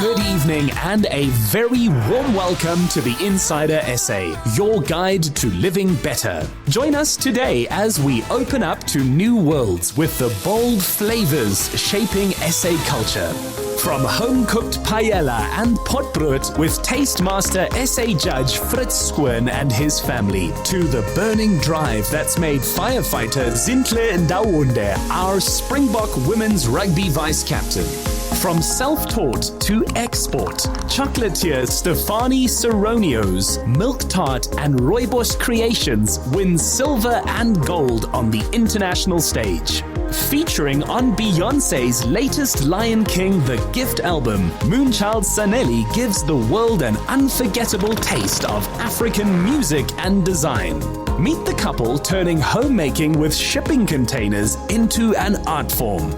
Good evening and a very warm welcome to the Insider SA, your guide to living better. Join us today as we open up to new worlds with the bold flavors shaping SA culture. From home-cooked paella and potbrood with taste master SA judge Fritz Schoon and his family, to the burning drive that's made firefighter Zinhle Ndawonde our Springbok women's rugby vice captain. From self-taught to export, Chocolatier Stephanie Ceronio's milk-tart and rooibos creations win silver and gold on the international stage. Featuring on Beyoncé's latest Lion King The Gift album, Moonchild Sanelly gives the world an unforgettable taste of African music and design. Meet the couple turning homemaking with shipping containers into an art form.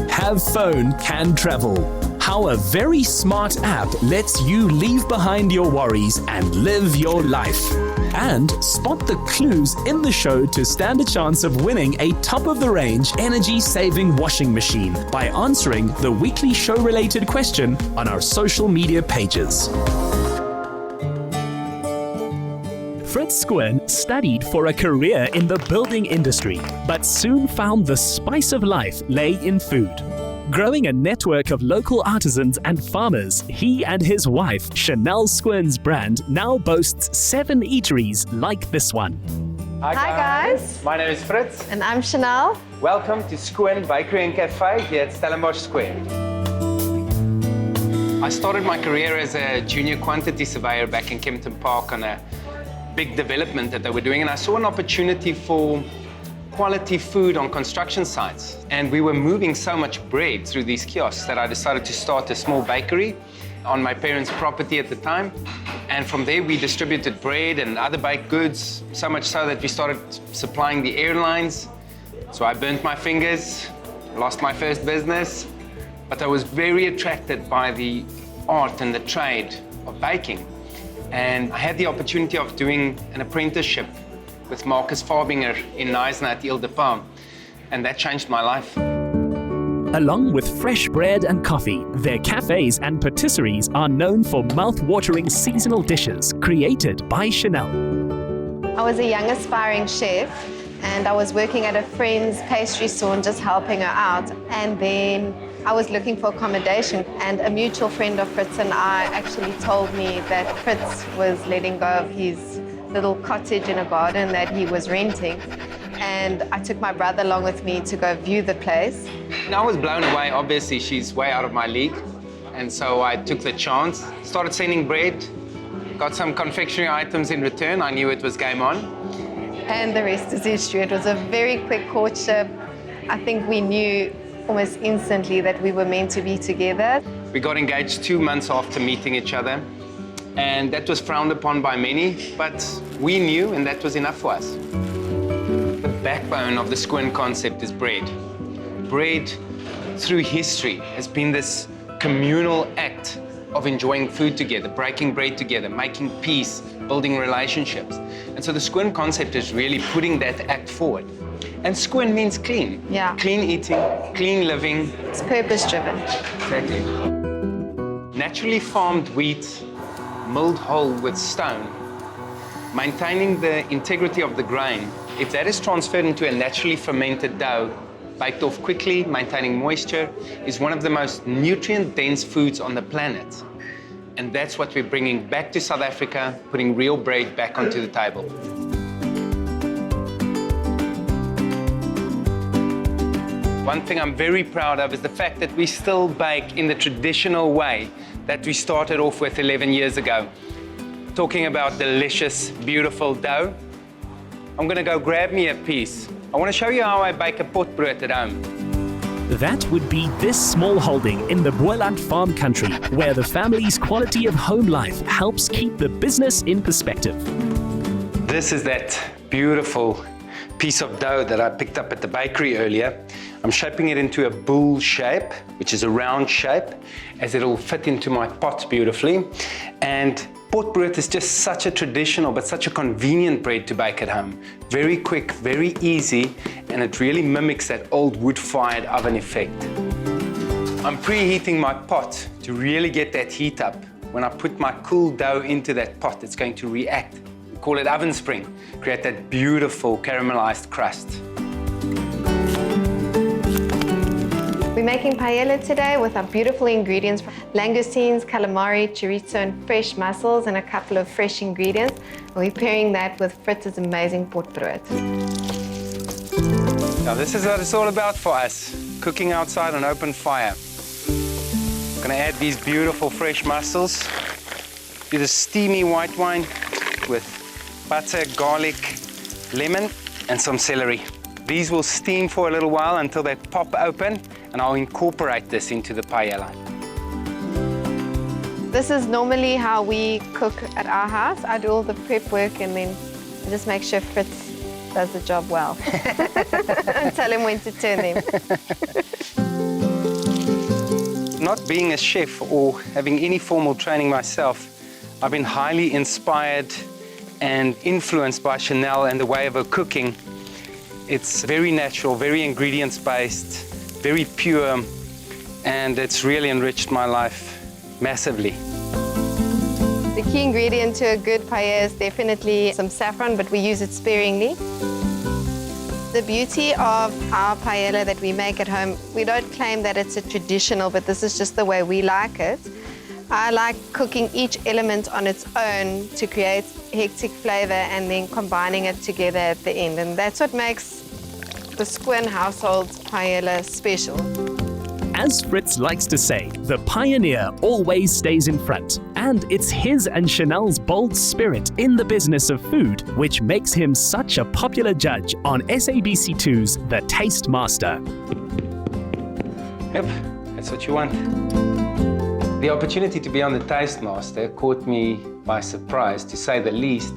Have phone, can travel. How a very smart app lets you leave behind your worries and live your life. And spot the clues in the show to stand a chance of winning a top-of-the-range energy-saving washing machine by answering the weekly show-related question on our social media pages. Fritz Schoon studied for a career in the building industry, but soon found the spice of life lay in food. Growing a network of local artisans and farmers, he and his wife, Zinhle Schoon's brand, now boasts 7 eateries like this one. Hi guys, My name is Fritz. and I'm Zinhle. Welcome to Schoon Bakery and Cafe here at Stellenbosch Square. I started my career as a junior quantity surveyor back in Kempton Park on a big development that they were doing, and I saw an opportunity for quality food on construction sites. And we were moving so much bread through these kiosks that I decided to start a small bakery on my parents' property at the time. And from there we distributed bread and other baked goods, so much so that we started supplying the airlines. So I burnt my fingers, lost my first business, but I was very attracted by the art and the trade of baking. And I had the opportunity of doing an apprenticeship with Marcus Farbinger in Knysna at Ile de Palm, and that changed my life. Along with fresh bread and coffee, their cafes and patisseries are known for mouth-watering seasonal dishes created by Zinhle. I was a young aspiring chef and I was working at a friend's pastry store and just helping her out. And then I was looking for accommodation, and a mutual friend of Fritz and I actually told me that Fritz was letting go of his little cottage in a garden that he was renting. And I took my brother along with me to go view the place. And I was blown away. Obviously, she's way out of my league. And so I took the chance, started sending bread, got some confectionery items in return. I knew it was game on. And the rest is history. It was a very quick courtship. I think we knew almost instantly that we were meant to be together. We got engaged 2 months after meeting each other. And that was frowned upon by many, but we knew, and that was enough for us. The backbone of the Schoon concept is bread. Bread, through history, has been this communal act of enjoying food together, breaking bread together, making peace, building relationships. And so the Schoon concept is really putting that act forward. And Schoon means clean. Yeah. Clean eating, clean living. It's purpose-driven. Exactly. Naturally farmed wheat, milled whole with stone, maintaining the integrity of the grain. If that is transferred into a naturally fermented dough, baked off quickly, maintaining moisture, is one of the most nutrient-dense foods on the planet. And that's what we're bringing back to South Africa, putting real bread back onto the table. One thing I'm very proud of is the fact that we still bake in the traditional way that we started off with 11 years ago. Talking about delicious, beautiful dough. I'm gonna go grab me a piece. I wanna show you how I bake a potbrood at home. That would be this small holding in the Boeland farm country, where the family's quality of home life helps keep the business in perspective. This is that beautiful piece of dough that I picked up at the bakery earlier. I'm shaping it into a bowl shape, which is a round shape, as it'll fit into my pot beautifully. And potbrood is just such a traditional but such a convenient bread to bake at home. Very quick, very easy, and it really mimics that old wood-fired oven effect. I'm preheating my pot to really get that heat up. When I put my cool dough into that pot, it's going to react. We call it oven spring, create that beautiful caramelized crust. We're making paella today with our beautiful ingredients: langoustines, calamari, chorizo, and fresh mussels, and a couple of fresh ingredients. We're pairing that with Fritz's amazing potbrood. Now this is what it's all about for us, cooking outside on open fire. I'm gonna add these beautiful fresh mussels, do the steamy white wine with butter, garlic, lemon, and some celery. These will steam for a little while until they pop open, and I'll incorporate this into the paella. This is normally how we cook at our house. I do all the prep work and then I just make sure Fritz does the job well. And tell him when to turn them. Not being a chef or having any formal training myself, I've been highly inspired and influenced by Chanel and the way of her cooking. It's very natural, very ingredients-based, very pure, and it's really enriched my life massively. The key ingredient to a good paella is definitely some saffron, but we use it sparingly. The beauty of our paella that we make at home, we don't claim that it's a traditional, but this is just the way we like it. I like cooking each element on its own to create hectic flavor and then combining it together at the end. And that's what makes the Schoon household's paella special. As Fritz likes to say, the pioneer always stays in front. And it's his and Chanel's bold spirit in the business of food which makes him such a popular judge on SABC2's The Taste Master. Yep, that's what you want. The opportunity to be on The Taste Master caught me by surprise, to say the least.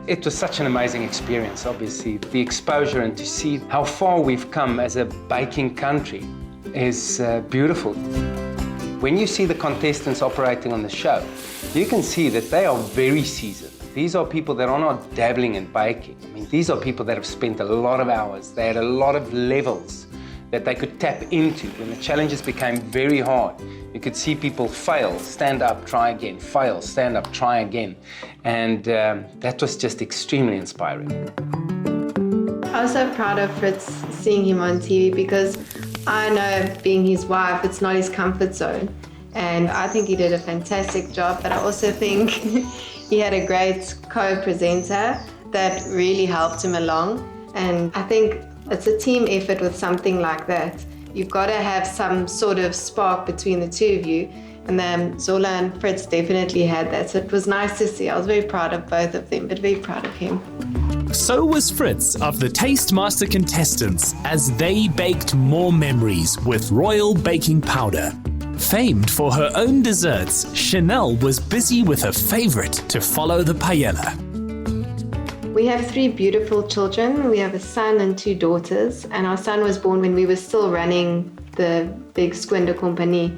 It was such an amazing experience, obviously. The exposure and to see how far we've come as a baking country is beautiful. When you see the contestants operating on the show, you can see that they are very seasoned. These are people that are not dabbling in baking. I mean, these are people that have spent a lot of hours. They had a lot of levels that they could tap into. When the challenges became very hard, you could see people fail, stand up, try again, fail, stand up, try again. And that was just extremely inspiring. I was so proud of Fritz seeing him on TV because I know, being his wife, it's not his comfort zone. And I think he did a fantastic job, but I also think he had a great co-presenter that really helped him along. And I think it's a team effort with something like that. You've got to have some sort of spark between the two of you. And then Zola and Fritz definitely had that. So it was nice to see. I was very proud of both of them, but very proud of him. So was Fritz of the Taste Master contestants as they baked more memories with royal baking powder. Famed for her own desserts, Chanel was busy with her favorite to follow the paella. We have 3 beautiful children. We have a son and 2 daughters, and our son was born when we were still running the big Schoon company.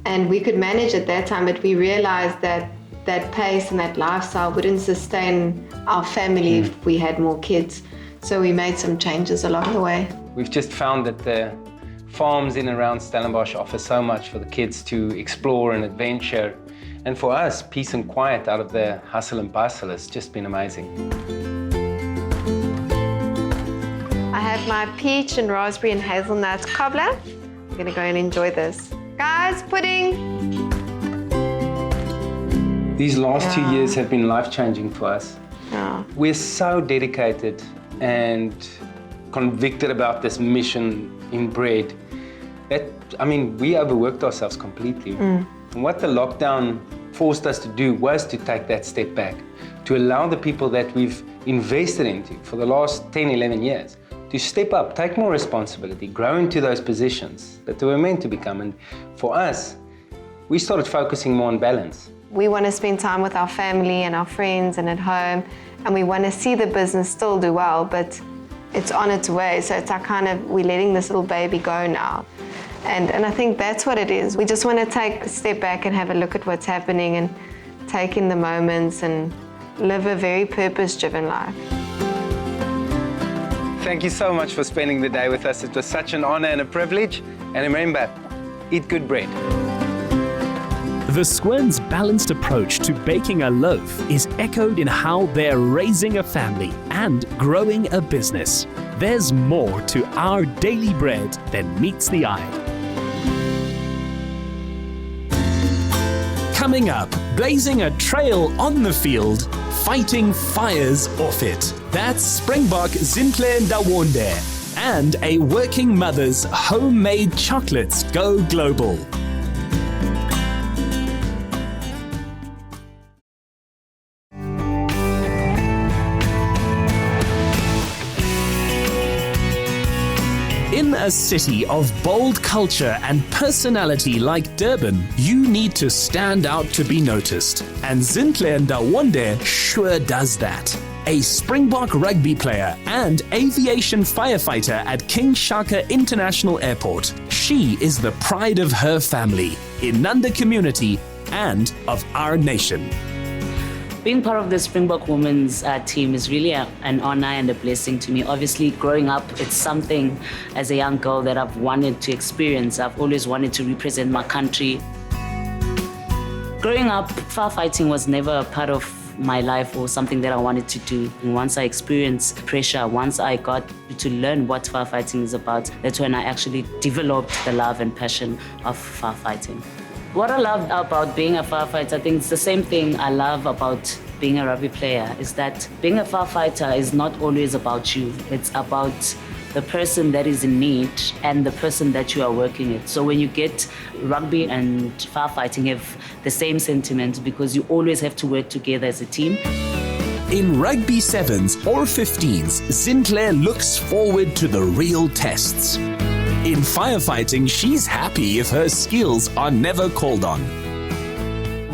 And we could manage at that time, but we realized that that pace and that lifestyle wouldn't sustain our family if we had more kids. So we made some changes along the way. We've just found that the farms in and around Stellenbosch offer so much for the kids to explore and adventure. And for us, peace and quiet out of the hustle and bustle has just been amazing. I have my peach and raspberry and hazelnut cobbler. I'm gonna go and enjoy this. Guys, pudding! These last 2 years have been life-changing for us. Yeah. We're so dedicated and convicted about this mission in bread that, I mean, we overworked ourselves completely. And what the lockdown forced us to do was to take that step back, to allow the people that we've invested into for the last 10, 11 years to step up, take more responsibility, grow into those positions that they were meant to become. And for us, we started focusing more on balance. We want to spend time with our family and our friends and at home, and we want to see the business still do well, but it's on its way. So it's our we're letting this little baby go now. And I think that's what it is. We just want to take a step back and have a look at what's happening and take in the moments and live a very purpose-driven life. Thank you so much for spending the day with us. It was such an honor and a privilege. And remember, eat good bread. The Schoon's balanced approach to baking a loaf is echoed in how they're raising a family and growing a business. There's more to our daily bread than meets the eye. Coming up, blazing a trail on the field, fighting fires off it. That's Springbok Zinhle Ndawonde and a working mother's homemade chocolates go global. In a city of bold culture and personality like Durban, you need to stand out to be noticed. And Zinhle Ndawonde sure does that. A Springbok rugby player and aviation firefighter at King Shaka International Airport, she is the pride of her family, Inanda community, and of our nation. Being part of the Springbok women's team is really an honor and a blessing to me. Obviously, growing up, it's something as a young girl that I've wanted to experience. I've always wanted to represent my country. Growing up, firefighting was never a part of my life or something that I wanted to do. And once I experienced pressure, once I got to learn what firefighting is about, that's when I actually developed the love and passion of firefighting. What I love about being a firefighter, I think it's the same thing I love about being a rugby player, is that being a firefighter is not always about you. It's about the person that is in need and the person that you are working with. So when you get rugby and firefighting, you have the same sentiment because you always have to work together as a team. In rugby 7s or 15s, Zinhle looks forward to the real tests. In firefighting, she's happy if her skills are never called on.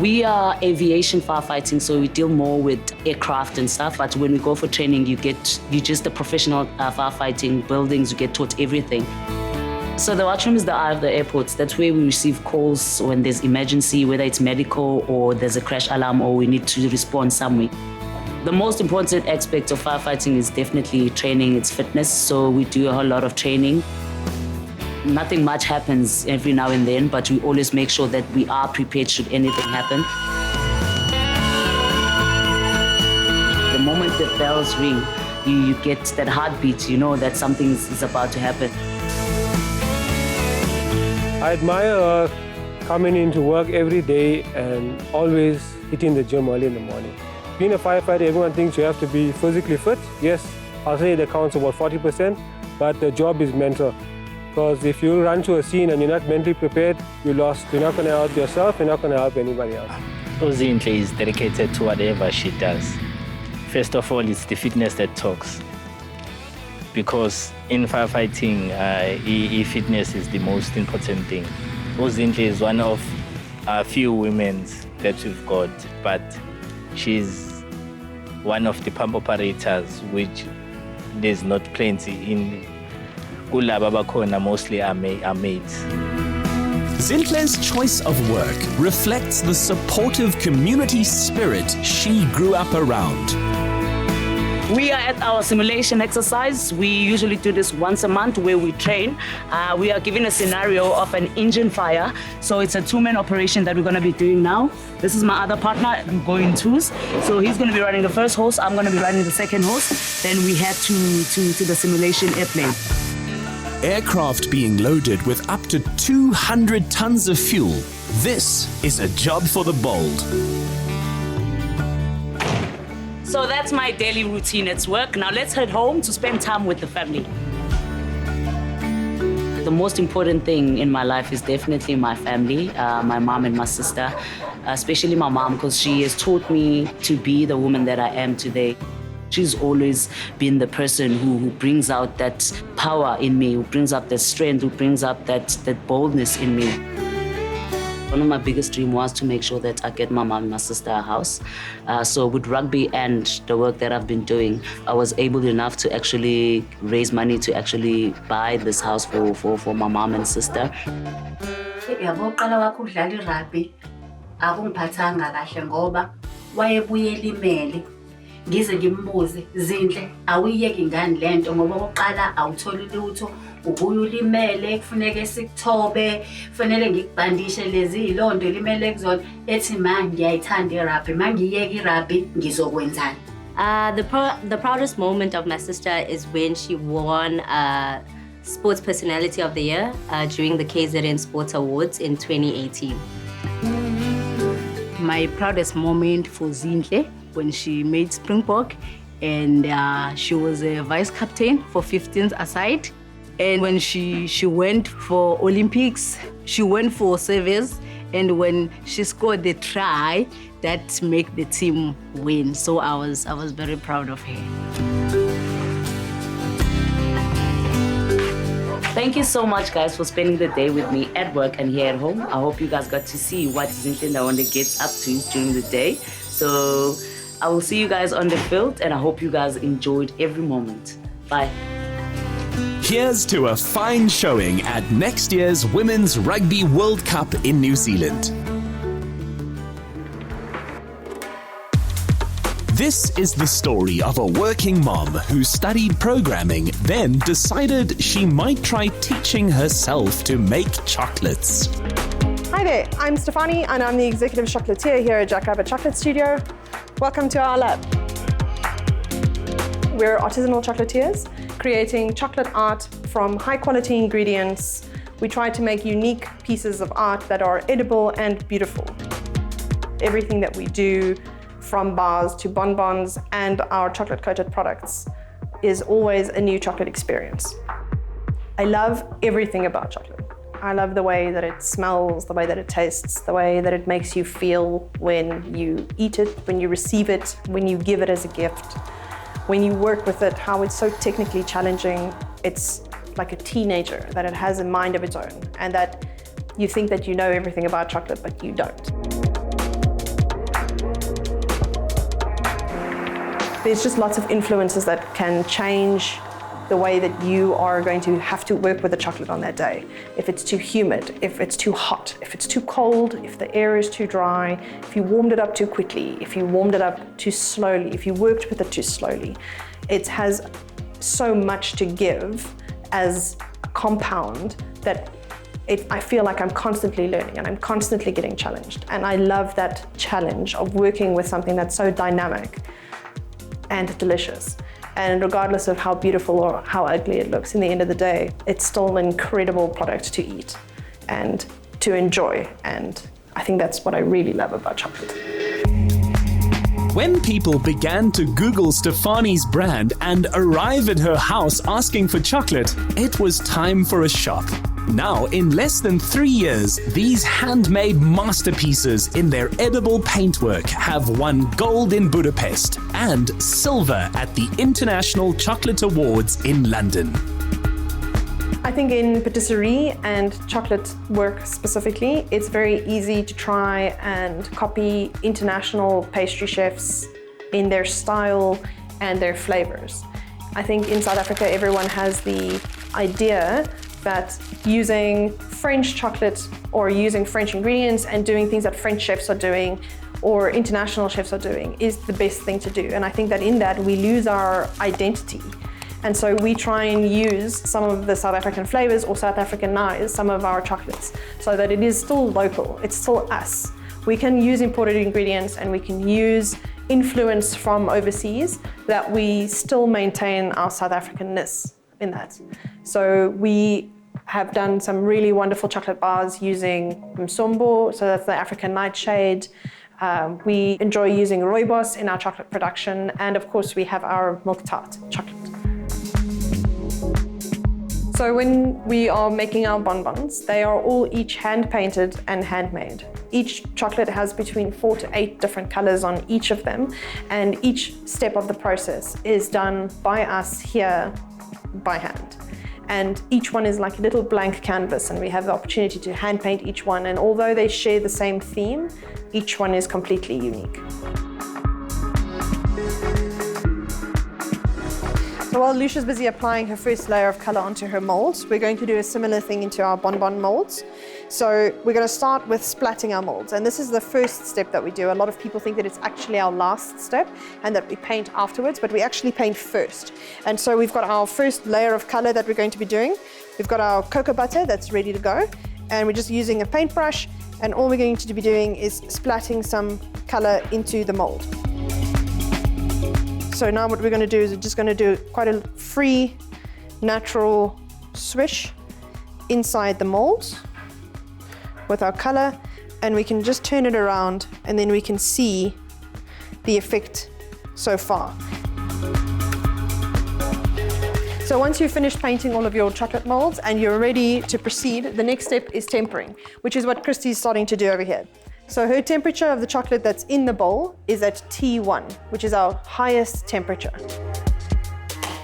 We are aviation firefighting, so we deal more with aircraft and stuff. But when we go for training, you're just a professional firefighting buildings. You get taught everything. So the watchroom is the eye of the airport. That's where we receive calls when there's emergency, whether it's medical or there's a crash alarm or we need to respond somewhere. The most important aspect of firefighting is definitely training. It's fitness. So we do a whole lot of training. Nothing much happens every now and then, but we always make sure that we are prepared should anything happen. The moment the bells ring, you get that heartbeat, you know that something is about to happen. I admire her coming into work every day and always hitting the gym early in the morning. Being a firefighter, everyone thinks you have to be physically fit. Yes, I'll say that counts about 40%, but the job is mental. Because if you run to a scene and you're not mentally prepared, you're lost. You're not going to help yourself, you're not going to help anybody else. Zinhle is dedicated to whatever she does. First of all, it's the fitness that talks. Because in firefighting, fitness is the most important thing. Zinhle is one of a few women that we've got, but she's one of the pump operators, which there's not plenty in. Mostly are maids. Zinhle's choice of work reflects the supportive community spirit she grew up around. We are at our simulation exercise. We usually do this once a month where we train. We are given a scenario of an engine fire. So it's a two-man operation that we're going to be doing now. This is my other partner. We go in twos. So he's going to be running the first hose. I'm going to be running the second hose. Then we head to the simulation airplane. Aircraft being loaded with up to 200 tons of fuel. This is a job for the bold. So that's my daily routine at work. Now let's head home to spend time with the family. The most important thing in my life is definitely my family, my mom and my sister, especially my mom, because she has taught me to be the woman that I am today. She's always been the person who brings out that power in me, who brings up that strength, who brings up that boldness in me. One of my biggest dreams was to make sure that I get my mom and my sister a house. So with rugby and the work that I've been doing, I was able enough to actually raise money to actually buy this house for my mom and sister. ngize ngimbuze Zinhle awuyeki ngani lento ngoba oqala awutholi lutho ubuye ulimele kufuneka sikuthobe kufanele ngikubandishe lezi ilondo limele kuzona ethi ma ngiyayithanda irugby mangiyeka irugby ngizokwenzani. The proudest moment of my sister is when she won Sports Personality of the Year during the KZN Sports Awards in 2018. My proudest moment for Zinhle when she made Springbok and she was a vice captain for 15th aside. And when she went for Olympics, she went for service. And when she scored the try, that made the team win. So I was very proud of her. Thank you so much, guys, for spending the day with me at work and here at home. I hope you guys got to see what Zinhle Ndawonde gets up to during the day. So I will see you guys on the field, and I hope you guys enjoyed every moment. Bye. Here's to a fine showing at next year's Women's Rugby World Cup in New Zealand. This is the story of a working mom who studied programming, then decided she might try teaching herself to make chocolates. Hi there, I'm Stephanie and I'm the executive chocolatier here at Jackrabbit Chocolate Studio. Welcome to our lab. We're artisanal chocolatiers, creating chocolate art from high quality ingredients. We try to make unique pieces of art that are edible and beautiful. Everything that we do, from bars to bonbons and our chocolate coated products, is always a new chocolate experience. I love everything about chocolate. I love the way that it smells, the way that it tastes, the way that it makes you feel when you eat it, when you receive it, when you give it as a gift, when you work with it, how it's so technically challenging. It's like a teenager, that it has a mind of its own, and that you think that you know everything about chocolate, but you don't. There's just lots of influences that can change the way that you are going to have to work with the chocolate on that day. If it's too humid, if it's too hot, if it's too cold, if the air is too dry, if you warmed it up too quickly, if you warmed it up too slowly, if you worked with it too slowly. It has so much to give as a compound that I feel like I'm constantly learning and I'm constantly getting challenged. And I love that challenge of working with something that's so dynamic and delicious. And regardless of how beautiful or how ugly it looks, in the end of the day, it's still an incredible product to eat and to enjoy. And I think that's what I really love about chocolate. When people began to Google Stephanie's brand and arrive at her house asking for chocolate, it was time for a shop. Now, in less than 3 years, these handmade masterpieces in their edible paintwork have won gold in Budapest and silver at the International Chocolate Awards in London. I think in patisserie and chocolate work specifically, it's very easy to try and copy international pastry chefs in their style and their flavors. I think in South Africa, everyone has the idea that using French chocolate or using French ingredients and doing things that French chefs are doing or international chefs are doing is the best thing to do. And I think that in that we lose our identity. And so we try and use some of the South African flavors or South Africanize some of our chocolates so that it is still local, it's still us. We can use imported ingredients and we can use influence from overseas that we still maintain our South Africanness in that. So we have done some really wonderful chocolate bars using msombo, so that's the African nightshade. We enjoy using rooibos in our chocolate production, and of course we have our milk-tart chocolate. So when we are making our bonbons, they are all each hand-painted and handmade. Each chocolate has between 4 to 8 different colors on each of them, and each step of the process is done by us here by hand. And each one is like a little blank canvas, and we have the opportunity to hand paint each one. And although they share the same theme, each one is completely unique. So while Lucia's busy applying her first layer of color onto her molds, we're going to do a similar thing into our bonbon molds. So we're going to start with splatting our molds, and this is the first step that we do. A lot of people think that it's actually our last step and that we paint afterwards, but we actually paint first. And so we've got our first layer of color that we're going to be doing. We've got our cocoa butter that's ready to go, and we're just using a paintbrush, and all we're going to be doing is splatting some color into the mold. So now what we're going to do is we're just going to do quite a free, natural swish inside the molds with our color, and we can just turn it around and then we can see the effect so far. So once you've finished painting all of your chocolate molds and you're ready to proceed, the next step is tempering, which is what Christy's starting to do over here. So her temperature of the chocolate that's in the bowl is at T1, which is our highest temperature.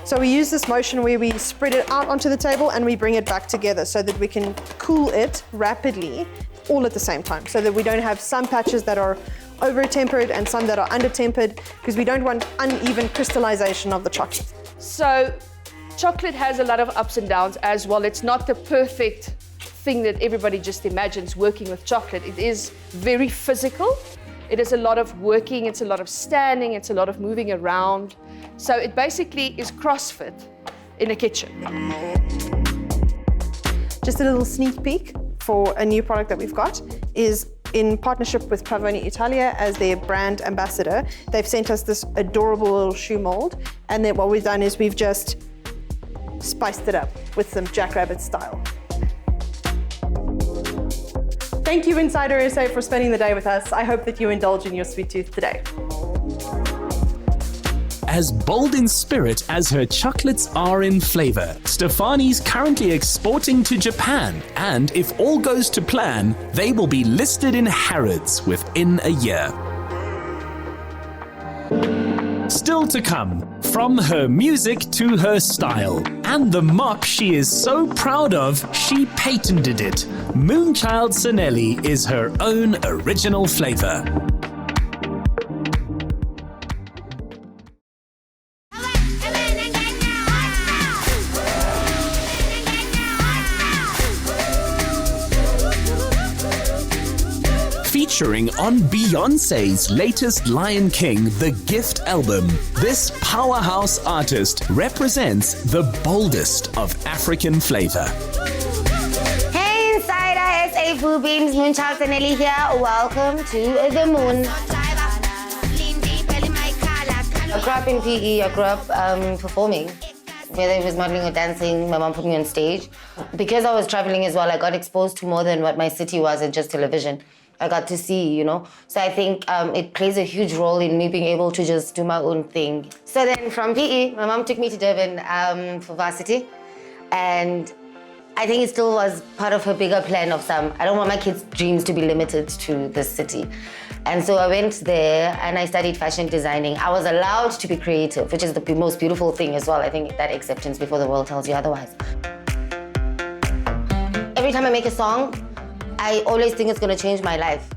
So we use this motion where we spread it out onto the table and we bring it back together so that we can cool it rapidly all at the same time, so that we don't have some patches that are over-tempered and some that are under-tempered, because we don't want uneven crystallization of the chocolate. So chocolate has a lot of ups and downs as well. It's not the perfect thing that everybody just imagines working with chocolate. It is very physical. It is a lot of working, it's a lot of standing, it's a lot of moving around. So it basically is CrossFit in a kitchen. Just a little sneak peek for a new product that we've got is in partnership with Pavoni Italia as their brand ambassador. They've sent us this adorable little shoe mold, and then what we've done is we've just spiced it up with some Jackrabbit style. Thank you, Insider SA, for spending the day with us. I hope that you indulge in your sweet tooth today. As bold in spirit as her chocolates are in flavor, Stephanie's currently exporting to Japan, and if all goes to plan, they will be listed in Harrods within a year. Still to come, from her music to her style, and the mop she is so proud of, she patented it. Moonchild Sanelly is her own original flavor. Featuring on Beyoncé's latest Lion King The Gift album, this powerhouse artist represents the boldest of African flavor. Hey Insider SA Boo Beams, Moonchild Sanelly here. Welcome to the moon. I grew up in PE, I grew up performing. Whether it was modeling or dancing, my mom put me on stage. Because I was traveling as well, I got exposed to more than what my city was and just television. I got to see, you know. So I think it plays a huge role in me being able to just do my own thing. So then from PE, my mom took me to Durban for varsity. And I think it still was part of her bigger plan of I don't want my kids' dreams to be limited to this city. And so I went there and I studied fashion designing. I was allowed to be creative, which is the most beautiful thing as well. I think that acceptance before the world tells you otherwise. Every time I make a song, I always think it's gonna change my life.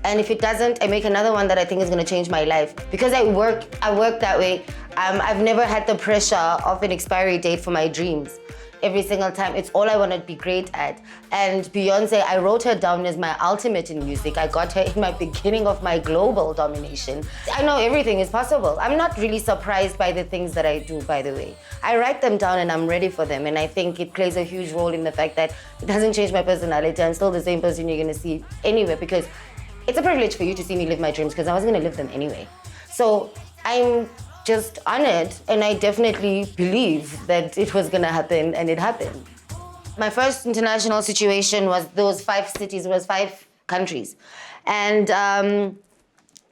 And if it doesn't, I make another one that I think is gonna change my life. Because I work that way, I've never had the pressure of an expiry date for my dreams. Every single time, it's all I want to be great at. And Beyonce, I wrote her down as my ultimate in music. I got her in my beginning of my global domination. I know everything is possible. I'm not really surprised by the things that I do, by the way. I write them down and I'm ready for them. And I think it plays a huge role in the fact that it doesn't change my personality. I'm still the same person you're going to see anywhere, because it's a privilege for you to see me live my dreams, because I was going to live them anyway. So I'm just honored, and I definitely believe that it was gonna happen, and it happened. My first international situation was those 5 cities, it was 5 countries. And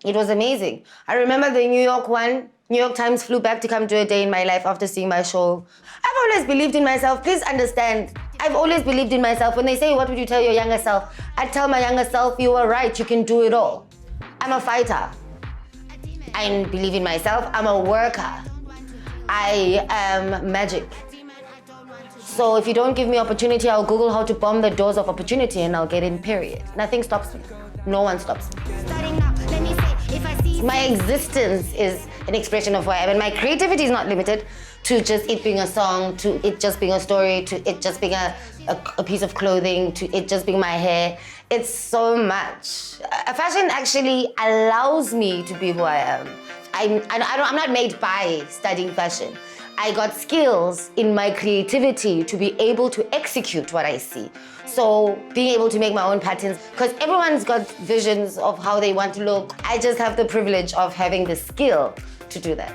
it was amazing. I remember the New York one. New York Times flew back to come do a day in my life after seeing my show. I've always believed in myself, please understand. I've always believed in myself. When they say, what would you tell your younger self? I'd tell my younger self, you were right, you can do it all. I'm a fighter. I believe in myself, I'm a worker. I am magic. So if you don't give me opportunity, I'll Google how to bomb the doors of opportunity and I'll get in, period. Nothing stops me. No one stops me. My existence is an expression of who I am. And my creativity is not limited to just it being a song, to it just being a story, to it just being a piece of clothing, to it just being my hair. It's so much. Fashion actually allows me to be who I am. I'm not made by studying fashion. I got skills in my creativity to be able to execute what I see. So being able to make my own patterns, because everyone's got visions of how they want to look. I just have the privilege of having the skill to do that.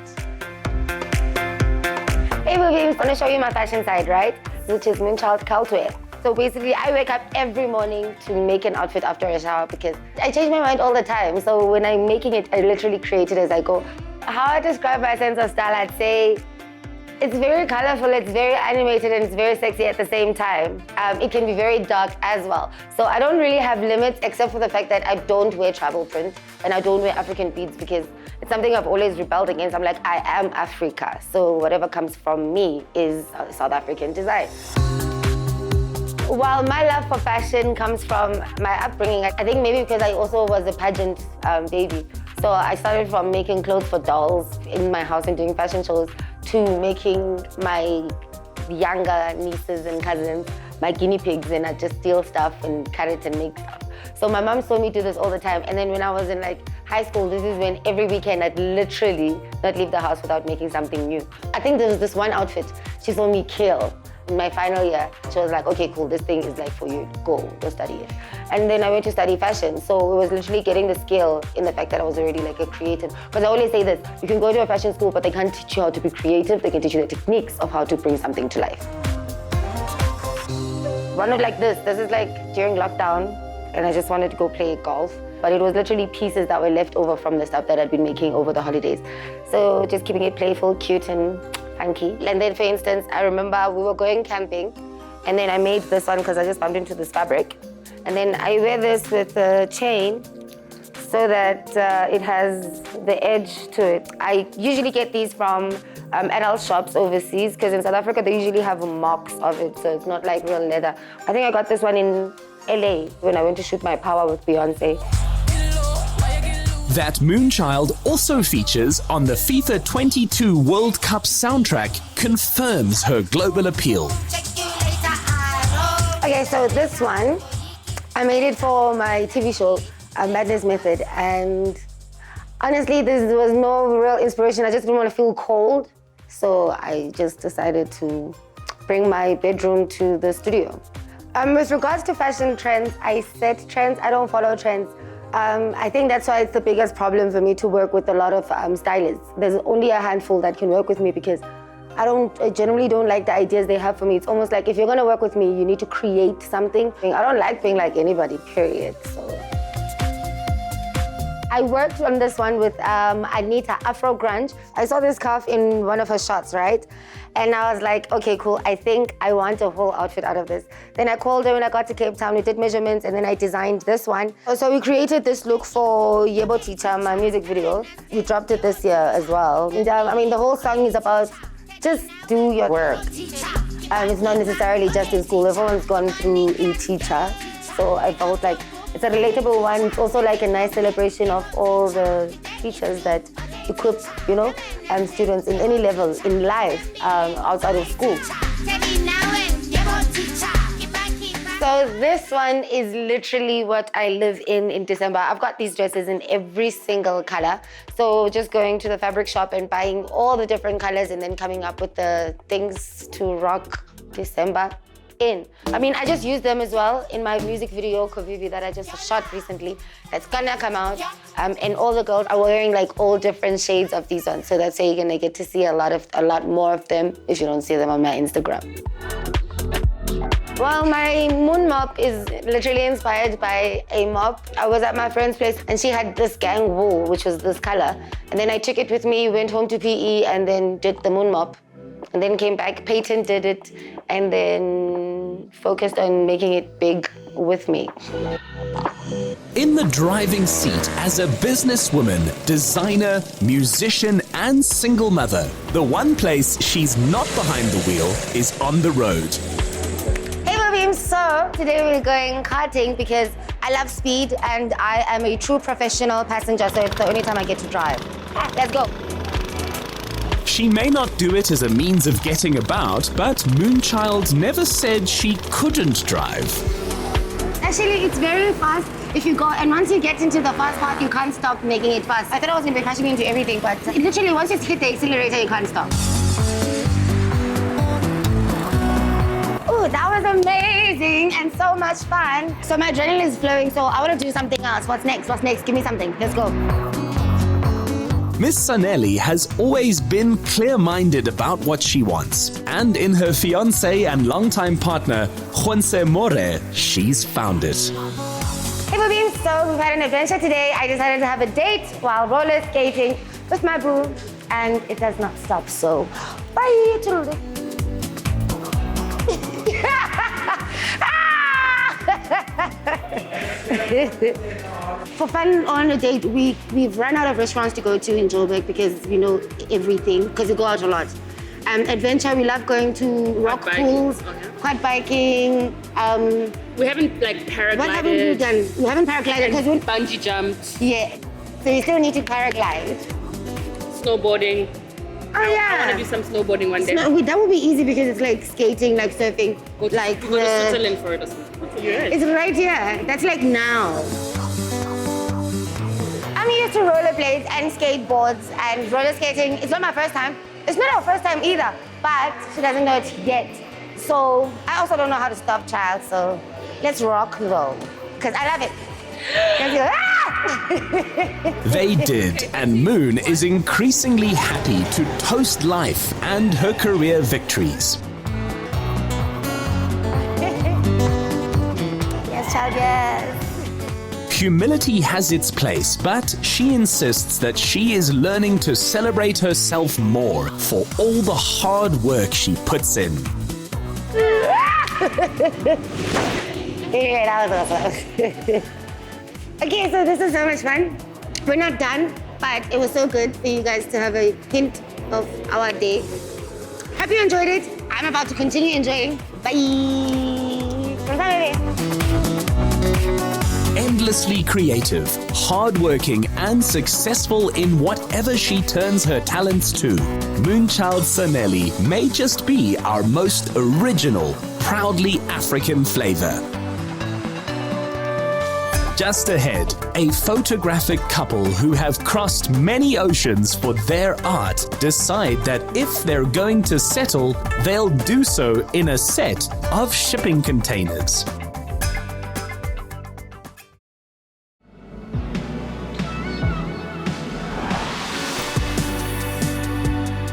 Hey, Vivi, I'm gonna show you my fashion side, right? Which is Moonchild Cultwear. So basically, I wake up every morning to make an outfit after a shower because I change my mind all the time. So when I'm making it, I literally create it as I go. How I describe my sense of style, I'd say it's very colorful, it's very animated, and it's very sexy at the same time. It can be very dark as well. So I don't really have limits except for the fact that I don't wear travel print and I don't wear African beads because it's something I've always rebelled against. I'm like, I am Africa. So whatever comes from me is South African design. Well, my love for fashion comes from my upbringing. I think maybe because I also was a pageant baby. So I started from making clothes for dolls in my house and doing fashion shows to making my younger nieces and cousins my guinea pigs, and I'd just steal stuff and cut it and make stuff. So my mom saw me do this all the time. And then when I was in like high school, this is when every weekend I'd literally not leave the house without making something new. I think there was this one outfit she saw me kill in my final year. She was like, okay, cool, this thing is like for you, go study it. And then I went to study fashion. So it was literally getting the skill in the fact that I was already like a creative. Because I always say this, you can go to a fashion school, but they can't teach you how to be creative. They can teach you the techniques of how to bring something to life. One of like this is like during lockdown, and I just wanted to go play golf. But it was literally pieces that were left over from the stuff that I'd been making over the holidays. So just keeping it playful, cute, and funky. And then, for instance, I remember we were going camping, and then I made this one because I just bumped into this fabric. And then I wear this with a chain so that it has the edge to it. I usually get these from adult shops overseas because in South Africa they usually have marks of it, so it's not like real leather. I think I got this one in LA when I went to shoot my Power with Beyonce. That Moonchild also features on the FIFA 22 World Cup soundtrack confirms her global appeal. Okay, so this one, I made it for my TV show, Madness Method, and honestly, this was no real inspiration. I just didn't want to feel cold, so I just decided to bring my bedroom to the studio. With regards to fashion trends, I set trends, I don't follow trends. I think that's why it's the biggest problem for me to work with a lot of stylists. There's only a handful that can work with me because I generally don't like the ideas they have for me. It's almost like if you're gonna work with me, you need to create something. I don't like being like anybody, period. So I worked on this one with Anita, Afro Grunge. I saw this scarf in one of her shots, right? And I was like, okay, cool, I think I want a whole outfit out of this. Then I called her when I got to Cape Town, we did measurements, and then I designed this one. So we created this look for Yebo Teacher, my music video. We dropped it this year as well. And I mean, the whole song is about just do your work. It's not necessarily just in school, everyone's gone through a teacher. So I felt like it's a relatable one. It's also like a nice celebration of all the teachers that equip, students in any level in life outside of school. So this one is literally what I live in December. I've got these dresses in every single color. So just going to the fabric shop and buying all the different colors and then coming up with the things to rock December in. I mean, I just use them as well in my music video, Kovivi, that I just shot recently. That's gonna come out. And all the girls are wearing like all different shades of these ones. So that's how you're gonna get to see a lot more of them if you don't see them on my Instagram. Well, my moon mop is literally inspired by a mop. I was at my friend's place and she had this gang wool, which was this color. And then I took it with me, went home to PE and then did the moon mop. And then came back, patented it, and then focused on making it big with me. In the driving seat as a businesswoman, designer, musician, and single mother, the one place she's not behind the wheel is on the road. Hey, Mavim, so today we're going karting because I love speed and I am a true professional passenger, so it's the only time I get to drive. Let's go. She may not do it as a means of getting about, but Moonchild never said she couldn't drive. Actually, it's very fast if you go, and once you get into the fast part, you can't stop making it fast. I thought I was going to be crashing into everything, but literally once you hit the accelerator, you can't stop. Ooh, that was amazing and so much fun. So my adrenaline is flowing, so I want to do something else. What's next? What's next? Give me something. Let's go. Miss Sanelly has always been clear-minded about what she wants. And in her fiancé and longtime partner, Juanse More, she's found it. Hey, Bobby, so we've had an adventure today. I decided to have a date while roller skating with my boo, and it does not stop, so bye, toodaloo. For fun on a date, we've run out of restaurants to go to in Joburg because we know everything, because we go out a lot. Adventure, we love going to rock pools, quad biking. We haven't paraglided. What haven't we done? We haven't paraglided because we bungee jumped. Yeah, so you still need to paraglide. Snowboarding. Oh yeah. I want to do some snowboarding one day. That would be easy because it's like skating, like surfing. Go to Switzerland for it or something. It's right here. That's like now. I'm used to rollerblades and skateboards and roller skating. It's not my first time. It's not our first time either, but she doesn't know it yet. So I also don't know how to stop, child, so let's rock though, because I love it. They did, and Moon is increasingly happy to toast life and her career victories. Yes, child, yes. Humility has its place, but she insists that she is learning to celebrate herself more for all the hard work she puts in. Yeah, that was awesome. Okay, so this is so much fun. We're not done, but it was so good for you guys to have a hint of our day. Hope you enjoyed it. I'm about to continue enjoying. Bye. Endlessly creative, hardworking, and successful in whatever she turns her talents to, Moonchild Sanelly may just be our most original, proudly African flavor. Just ahead, a photographic couple who have crossed many oceans for their art decide that if they're going to settle, they'll do so in a set of shipping containers.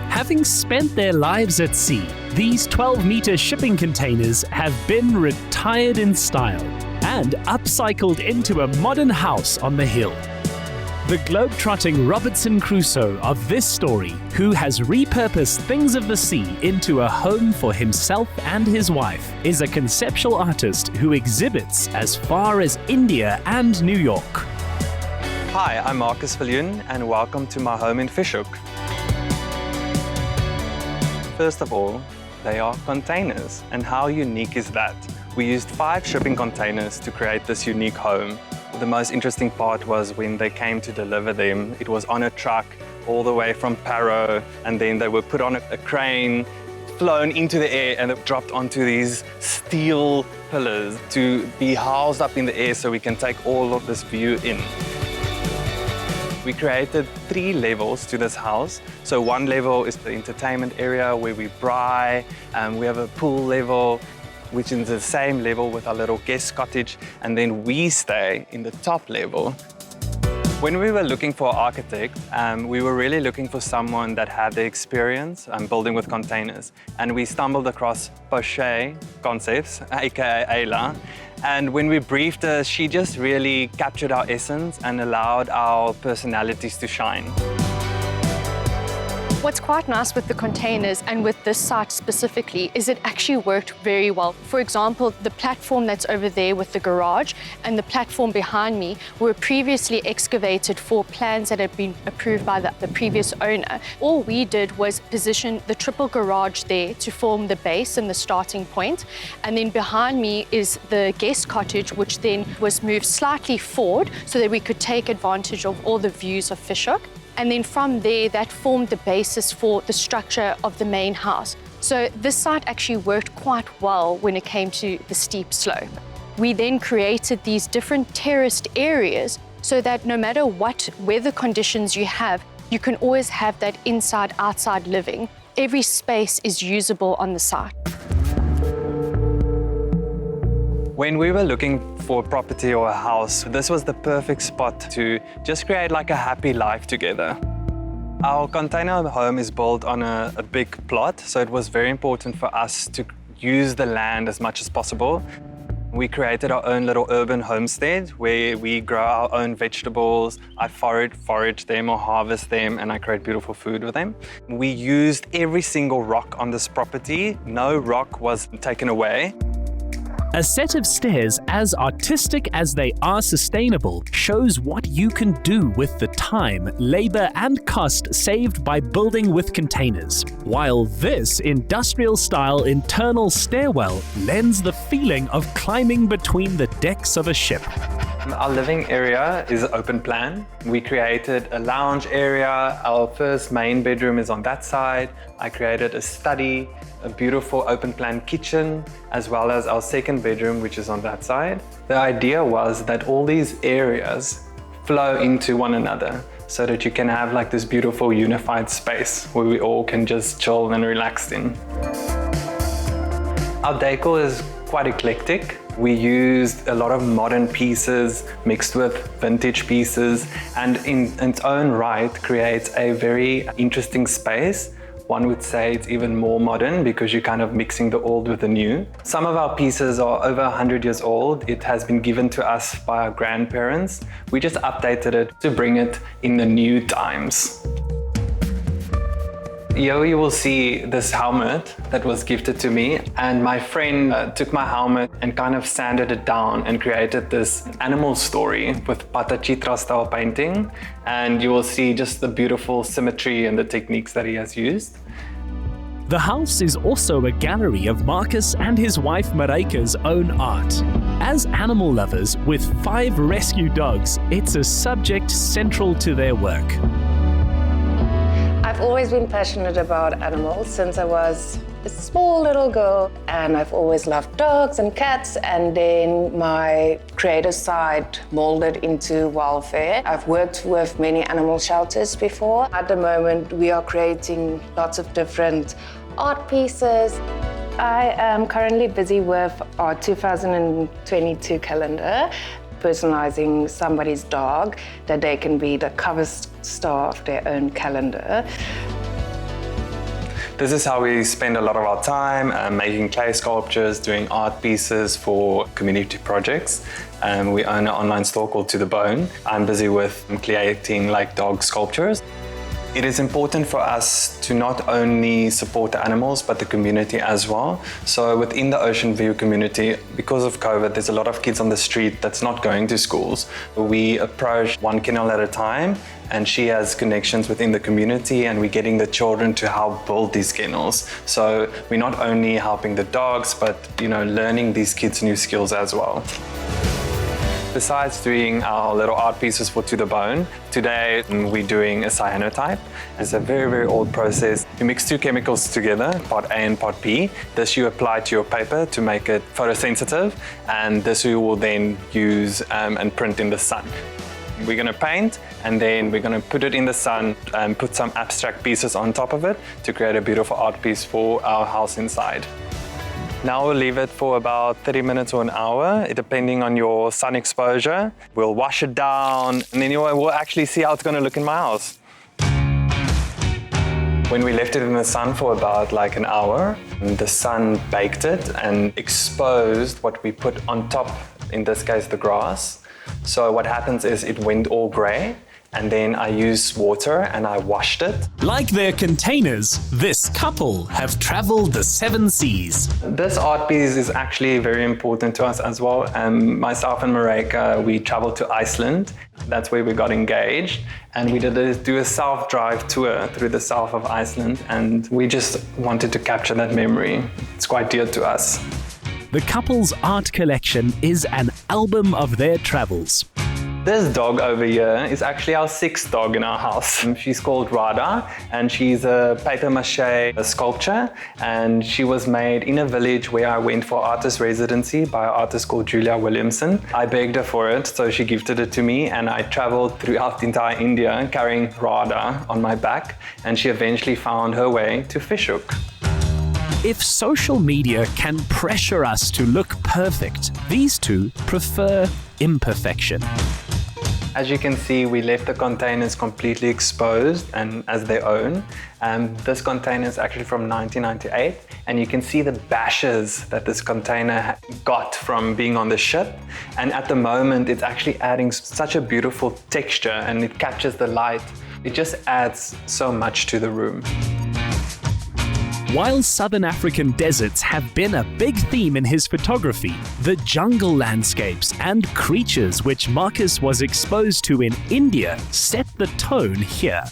Having spent their lives at sea, these 12-meter shipping containers have been retired in style and upcycled into a modern house on the hill. The globe-trotting Robinson Crusoe of this story, who has repurposed things of the sea into a home for himself and his wife, is a conceptual artist who exhibits as far as India and New York. Hi, I'm Marcus Viljoen and welcome to my home in Fishhoek. First of all, they are containers, and how unique is that? We used 5 shipping containers to create this unique home. The most interesting part was when they came to deliver them. It was on a truck all the way from Paro, and then they were put on a crane, flown into the air, and dropped onto these steel pillars to be housed up in the air so we can take all of this view in. We created 3 levels to this house. So one level is the entertainment area where we braai, we have a pool level, which is the same level with our little guest cottage, and then we stay in the top level. When we were looking for an architect, we were really looking for someone that had the experience building with containers. And we stumbled across Poche Concepts, aka Ayla. And when we briefed her, she just really captured our essence and allowed our personalities to shine. What's quite nice with the containers and with this site specifically is it actually worked very well. For example, the platform that's over there with the garage and the platform behind me were previously excavated for plans that had been approved by the previous owner. All we did was position the triple garage there to form the base and the starting point. And then behind me is the guest cottage, which then was moved slightly forward so that we could take advantage of all the views of Fishhoek. And then from there, that formed the basis for the structure of the main house. So this site actually worked quite well when it came to the steep slope. We then created these different terraced areas so that no matter what weather conditions you have, you can always have that inside-outside living. Every space is usable on the site. When we were looking for a property or a house, this was the perfect spot to just create like a happy life together. Our container home is built on a big plot, so it was very important for us to use the land as much as possible. We created our own little urban homestead where we grow our own vegetables. I forage them or harvest them, and I create beautiful food with them. We used every single rock on this property. No rock was taken away. A set of stairs as artistic as they are sustainable shows what you can do with the time, labor and cost saved by building with containers, while this industrial-style internal stairwell lends the feeling of climbing between the decks of a ship. Our living area is open plan. We created a lounge area. Our first main bedroom is on that side. I created a study, a beautiful open plan kitchen, as well as our second bedroom, which is on that side. The idea was that all these areas flow into one another so that you can have like this beautiful unified space where we all can just chill and relax in. Our decor is quite eclectic. We used a lot of modern pieces mixed with vintage pieces, and in its own right creates a very interesting space. One would say it's even more modern because you're kind of mixing the old with the new. Some of our pieces are over 100 years old. It has been given to us by our grandparents. We just updated it to bring it in the new times. Here you will see this helmet that was gifted to me, and my friend took my helmet and kind of sanded it down and created this animal story with Patachitra style painting, and you will see just the beautiful symmetry and the techniques that he has used. The house is also a gallery of Marcus and his wife Mareike's own art. As animal lovers with 5 rescue dogs, it's a subject central to their work. I've always been passionate about animals since I was a small little girl, and I've always loved dogs and cats, and then my creative side molded into welfare. I've worked with many animal shelters before. At the moment, we are creating lots of different art pieces. I am currently busy with our 2022 calendar, personalizing somebody's dog, that they can be the cover star of their own calendar. This is how we spend a lot of our time making clay sculptures, doing art pieces for community projects. We own an online store called To The Bone. I'm busy with creating like dog sculptures. It is important for us to not only support the animals, but the community as well. So within the Ocean View community, because of COVID, there's a lot of kids on the street that's not going to schools. We approach one kennel at a time, and she has connections within the community, and we're getting the children to help build these kennels. So we're not only helping the dogs, but learning these kids new skills as well. Besides doing our little art pieces for To The Bone, today we're doing a cyanotype. It's a very, very old process. You mix 2 chemicals together, part A and part B. This you apply to your paper to make it photosensitive, and this you will then use and print in the sun. We're going to paint, and then we're going to put it in the sun and put some abstract pieces on top of it to create a beautiful art piece for our house inside. Now we'll leave it for about 30 minutes or an hour, depending on your sun exposure. We'll wash it down, and then we'll actually see how it's going to look in my house. When we left it in the sun for about like an hour, the sun baked it and exposed what we put on top, in this case the grass. So what happens is it went all grey, and then I used water and I washed it. Like their containers, this couple have traveled the 7 seas. This art piece is actually very important to us as well. Myself and Mareike, we traveled to Iceland. That's where we got engaged. And we did do a self-drive tour through the south of Iceland. And we just wanted to capture that memory. It's quite dear to us. The couple's art collection is an album of their travels. This dog over here is actually our 6th dog in our house. She's called Rada, and she's a paper mache sculpture, and she was made in a village where I went for artist residency by an artist called Julia Williamson. I begged her for it, so she gifted it to me, and I traveled throughout the entire India carrying Rada on my back, and she eventually found her way to Fishhook. If social media can pressure us to look perfect, these two prefer imperfection. As you can see, we left the containers completely exposed and as their own. This container is actually from 1998, and you can see the bashes that this container got from being on the ship. And at the moment, it's actually adding such a beautiful texture, and it captures the light. It just adds so much to the room. While Southern African deserts have been a big theme in his photography, the jungle landscapes and creatures which Marcus was exposed to in India set the tone here.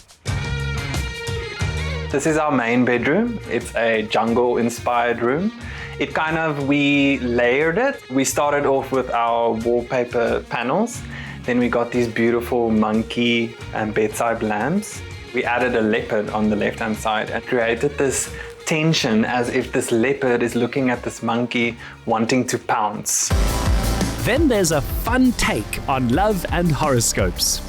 This is our main bedroom. It's a jungle-inspired room. We layered it. We started off with our wallpaper panels. Then we got these beautiful monkey and bedside lamps. We added a leopard on the left-hand side and created this tension as if this leopard is looking at this monkey wanting to pounce. Then there's a fun take on love and horoscopes.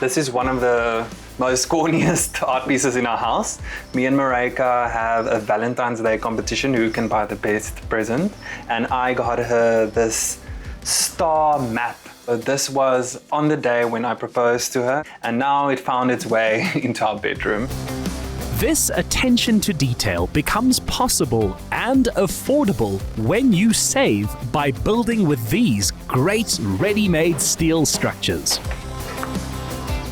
This is one of the most corniest art pieces in our house. Me and Marika have a Valentine's Day competition, who can buy the best present, and I got her this star map. So this was on the day when I proposed to her, and now it found its way into our bedroom. This attention to detail becomes possible and affordable when you save by building with these great ready-made steel structures.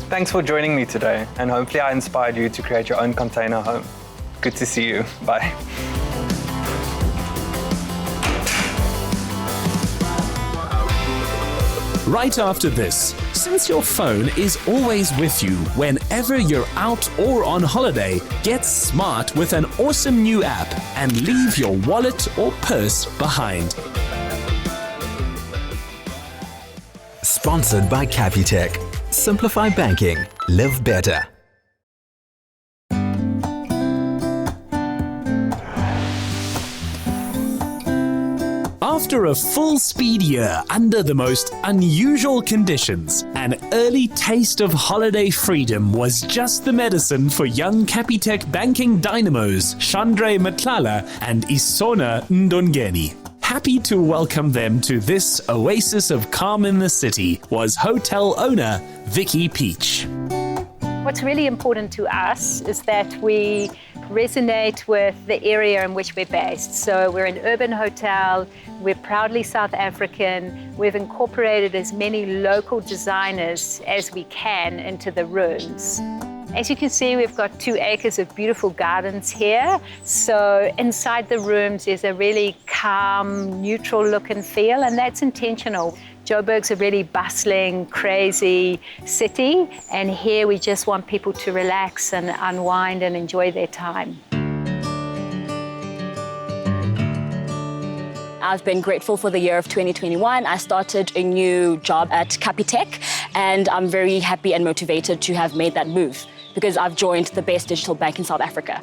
Thanks for joining me today, and hopefully I inspired you to create your own container home. Good to see you. Bye. Right after this, since your phone is always with you whenever you're out or on holiday, get smart with an awesome new app and leave your wallet or purse behind. Sponsored by Capitec. Simplify banking. Live better. After a full-speed year under the most unusual conditions, an early taste of holiday freedom was just the medicine for young Capitec banking dynamos Chandre Matlala and Isona Ndongeni. Happy to welcome them to this oasis of calm in the city was hotel owner Vicky Peach. What's really important to us is that we resonate with the area in which we're based. So we're an urban hotel, we're proudly South African, we've incorporated as many local designers as we can into the rooms. As you can see, we've got 2 acres of beautiful gardens here. So inside the rooms is a really calm, neutral look and feel, and that's intentional. Joburg's a really bustling, crazy city, and here we just want people to relax and unwind and enjoy their time. I've been grateful for the year of 2021. I started a new job at Capitec, and I'm very happy and motivated to have made that move because I've joined the best digital bank in South Africa.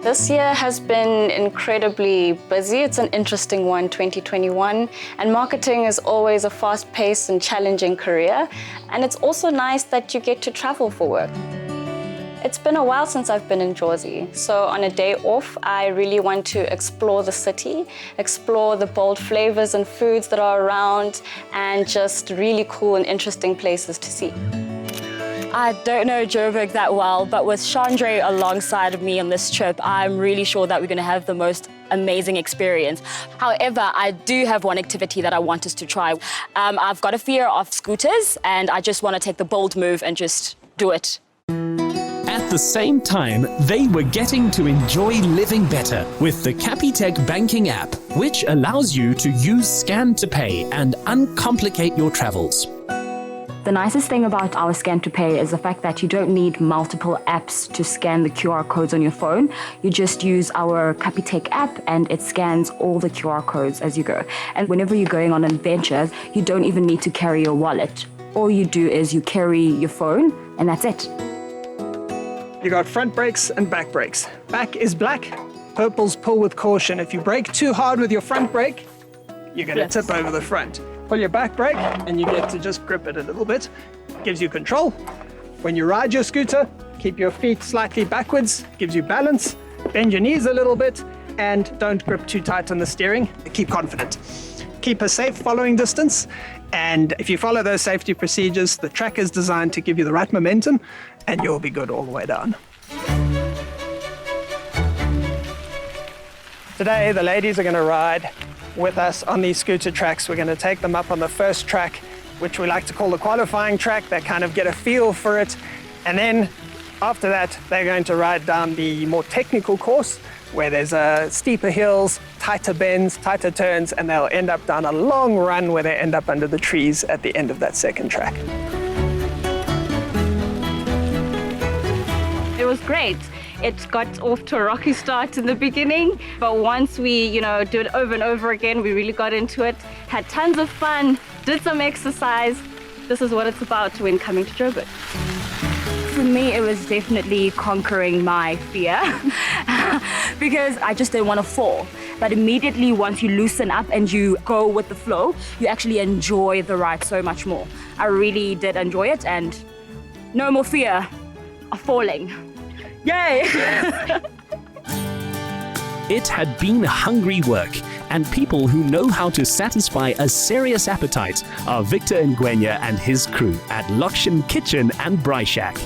This year has been incredibly busy. It's an interesting one, 2021. And marketing is always a fast-paced and challenging career. And it's also nice that you get to travel for work. It's been a while since I've been in Jersey. So on a day off, I really want to explore the city, explore the bold flavors and foods that are around, and just really cool and interesting places to see. I don't know Joburg that well, but with Chandre alongside of me on this trip, I'm really sure that we're going to have the most amazing experience. However, I do have one activity that I want us to try. I've got a fear of scooters, and I just want to take the bold move and just do it. At the same time, they were getting to enjoy living better with the Capitec banking app, which allows you to use Scan to Pay and uncomplicate your travels. The nicest thing about our Scan to Pay is the fact that you don't need multiple apps to scan the QR codes on your phone. You just use our Capitec app and it scans all the QR codes as you go. And whenever you're going on adventures, you don't even need to carry your wallet. all you do is you carry your phone and that's it. You got front brakes and back brakes. Back is black, purple's pull with caution. If you brake too hard with your front brake, you're going to tip over the front. Pull your back brake and you get to just grip it a little bit. Gives you control. When you ride your scooter, keep your feet slightly backwards, gives you balance. Bend your knees a little bit and don't grip too tight on the steering. Keep confident. Keep a safe following distance. And if you follow those safety procedures, the track is designed to give you the right momentum and you'll be good all the way down. Today, the ladies are going to ride with us on these scooter tracks. We're going to take them up on the first track, which we like to call the qualifying track. They kind of get a feel for it. And then after that, they're going to ride down the more technical course where there's steeper hills, tighter bends, tighter turns, and they'll end up down a long run where they end up under the trees at the end of that second track. It was great. It got off to a rocky start in the beginning, but once we, do it over and over again, we really got into it, had tons of fun, did some exercise. This is what it's about when coming to Joburg. For me, it was definitely conquering my fear because I just didn't want to fall. But immediately once you loosen up and you go with the flow, you actually enjoy the ride so much more. I really did enjoy it and no more fear of falling. Yay! It had been hungry work, and people who know how to satisfy a serious appetite are Victor Ngwenya and his crew at Lokshin Kitchen and Braai Shack.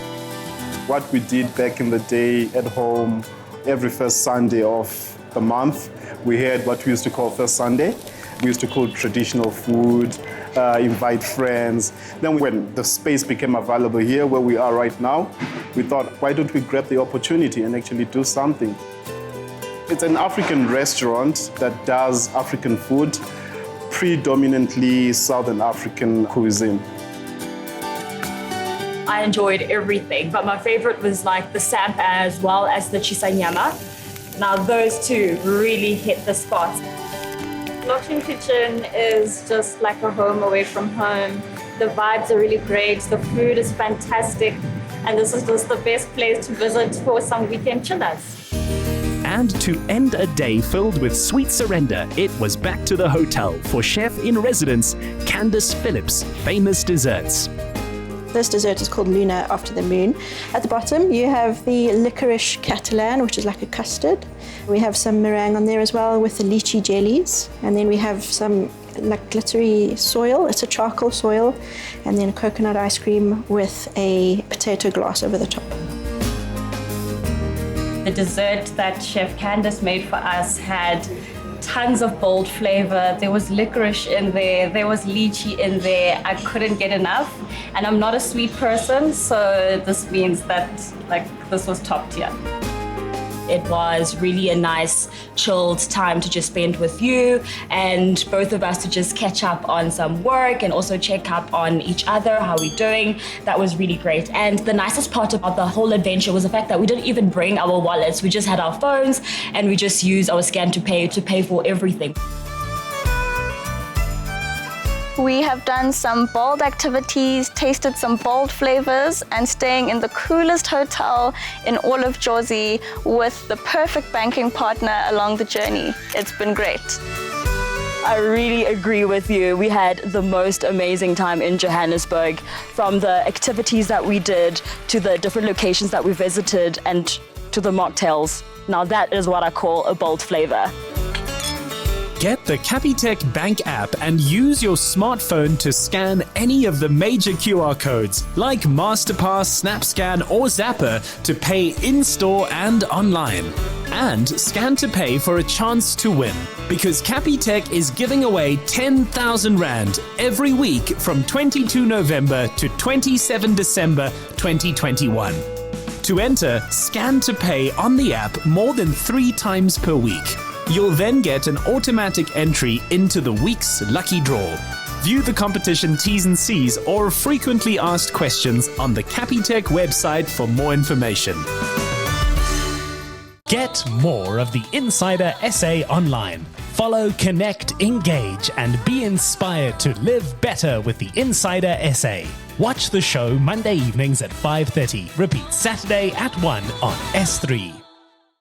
What we did back in the day at home, every first Sunday of the month, we had what we used to call First Sunday. We used to cook traditional food, invite friends. Then when the space became available here where we are right now, we thought, why don't we grab the opportunity and actually do something? It's an African restaurant that does African food, predominantly Southern African cuisine. I enjoyed everything, but my favorite was like the samp as well as the chisanyama. Now those two really hit the spot. Lokshin Kitchen is just like a home away from home. The vibes are really great, the food is fantastic, and this is just the best place to visit for some weekend chillers. And to end a day filled with sweet surrender, it was back to the hotel for chef-in-residence Candice Phillips' famous desserts. This dessert is called Luna after the moon. At the bottom, you have the licorice catalan, which is like a custard. We have some meringue on there as well with the lychee jellies. And then we have some like glittery soil. It's a charcoal soil. And then a coconut ice cream with a potato glass over the top. The dessert that Chef Candice made for us had tons of bold flavor. There was licorice in there was lychee in there. I couldn't get enough. And I'm not a sweet person, so this means that this was top tier. It was really a nice, chilled time to just spend with you and both of us to just catch up on some work and also check up on each other, how we're doing. That was really great. And the nicest part about the whole adventure was the fact that we didn't even bring our wallets. We just had our phones and we just used our scan to pay for everything. We have done some bold activities, tasted some bold flavors, and staying in the coolest hotel in all of Jersey with the perfect banking partner along the journey. It's been great. I really agree with you. We had the most amazing time in Johannesburg, from the activities that we did to the different locations that we visited and to the mocktails. Now that is what I call a bold flavor. Get the Capitec Bank app and use your smartphone to scan any of the major QR codes like Masterpass, SnapScan or Zapper to pay in-store and online. And scan to pay for a chance to win, because Capitec is giving away 10,000 Rand every week from 22 November to 27 December 2021. To enter, scan to pay on the app more than 3 times per week. You'll then get an automatic entry into the week's lucky draw. View the competition T's and C's or frequently asked questions on the Capitec website for more information. Get more of the Insider SA online. Follow, connect, engage, and be inspired to live better with the Insider SA. Watch the show Monday evenings at 5:30. Repeat Saturday at 1 on S3.